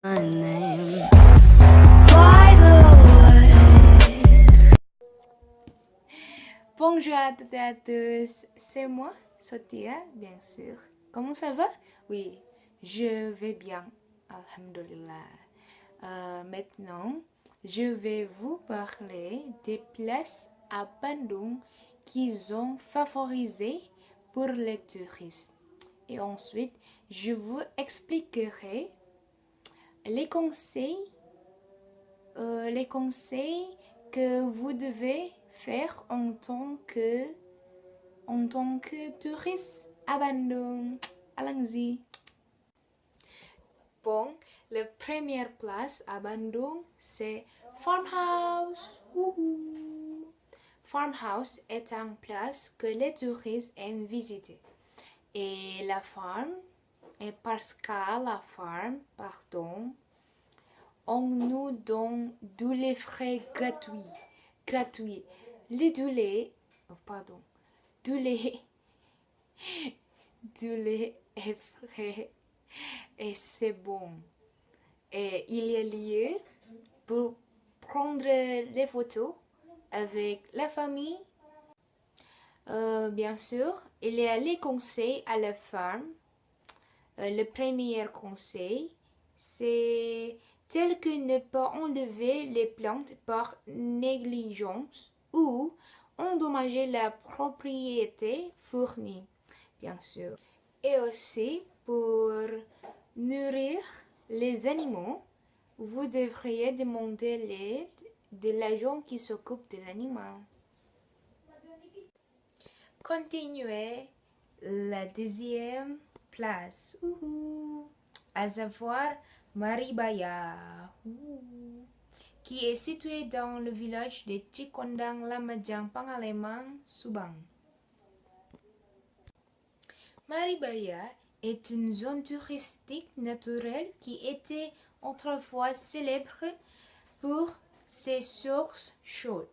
My name. Bonjour à toutes et à tous, c'est moi, Sotia, bien sûr. Comment ça va? Oui, je vais bien, alhamdulillah. Maintenant, je vais vous parler des places à Bandung qui sont favorisées pour les touristes. Et ensuite, je vous expliquerai les conseils que vous devez faire en tant que touriste à Bandung. Allons-y. Bon, la première place à Bandung, c'est Farmhouse. Wouhou. Farmhouse est une place que les touristes aiment visiter. Et la farm, et parce qu'à la farm, pardon, on nous donne du lait frais gratuit. Le du lait, oh, pardon, du lait, du lait est frais et c'est bon. Et il y a lieu pour prendre des photos avec la famille. Bien sûr, il y a les conseils à la ferme. Le premier conseil, c'est tel que ne pas enlever les plantes par négligence ou endommager la propriété fournie, bien sûr. Et aussi, pour nourrir les animaux, vous devriez demander l'aide de l'agent qui s'occupe de l'animal. Continuez la deuxième place, à savoir Maribaya, qui est située dans le village de Cikondang Lamajang Pangalemang, Subang. Maribaya est une zone touristique naturelle qui était autrefois célèbre pour ses sources chaudes.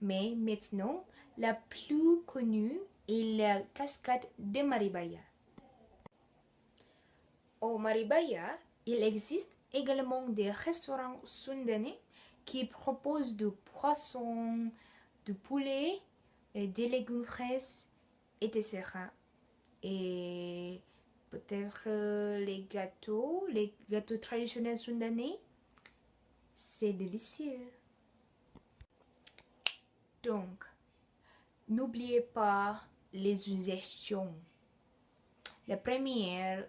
Mais maintenant, la plus connue est la cascade de Maribaya. Au Maribaya, il existe également des restaurants sundanais qui proposent du poisson, du poulet, des légumes frais, etc. Et peut-être les gâteaux traditionnels sundanais, c'est délicieux. Donc, n'oubliez pas les suggestions. La première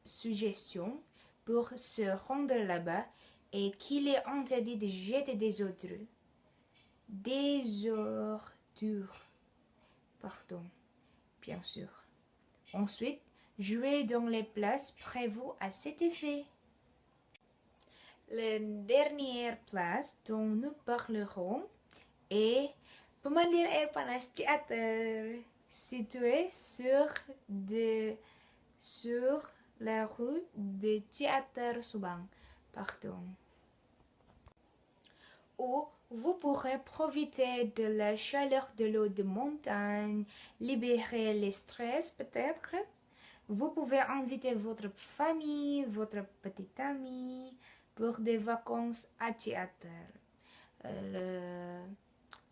suggestion pour se rendre là-bas est qu'il est interdit de jeter des ordures. Pardon, bien sûr. Ensuite, jouez dans les places prévues à cet effet. La dernière place dont nous parlerons est Pemandian Air Panas Theater, situé sur la rue de Théâtre Subang, pardon, où vous pourrez profiter de la chaleur de l'eau de montagne, libérer les stress peut-être. Vous pouvez inviter votre famille, votre petite amie pour des vacances à théâtre.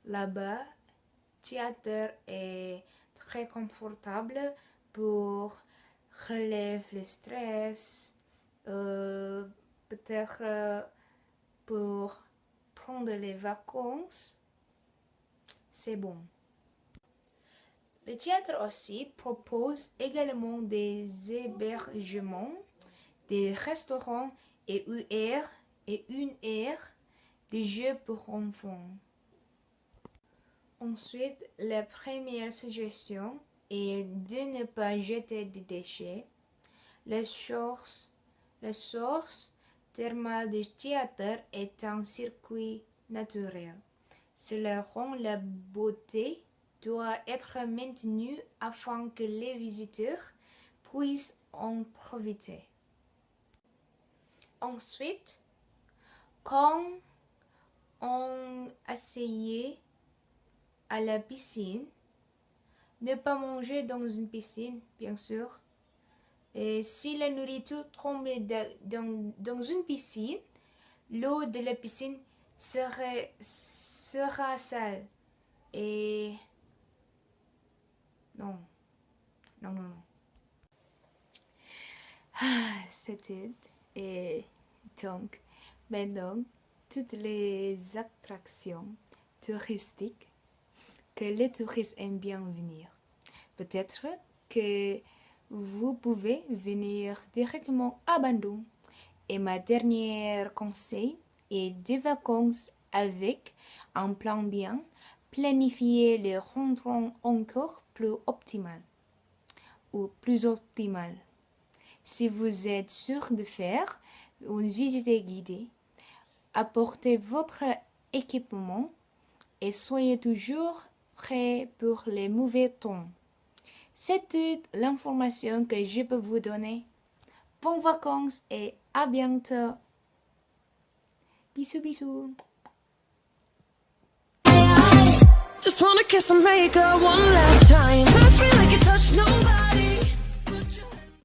Là-bas, théâtre est très confortable pour relève le stress, peut-être pour prendre les vacances, c'est bon. Le théâtre aussi propose également des hébergements, des restaurants et une aire de jeux pour enfants. Ensuite, la première suggestion est de ne pas jeter de déchets. La source thermale du théâtre est un circuit naturel. Cela rend la beauté doit être maintenue afin que les visiteurs puissent en profiter. Ensuite, quand on asseyait à la piscine, ne pas manger dans une piscine, bien sûr. Et si la nourriture tombe dans une piscine, l'eau de la piscine sera sale. Et non. C'était et donc maintenant toutes les attractions touristiques que les touristes aiment bien venir. Peut-être que vous pouvez venir directement à Bandung. Et ma dernière conseil est des vacances avec un plan bien planifié les rendront encore plus optimal ou plus optimal. Si vous êtes sûr de faire une visite guidée, apportez votre équipement et soyez toujours prêt pour les mauvais temps. C'est toute l'information que je peux vous donner. Bonnes vacances et à bientôt. Bisous, bisous. Just wanna kiss and make her one last time.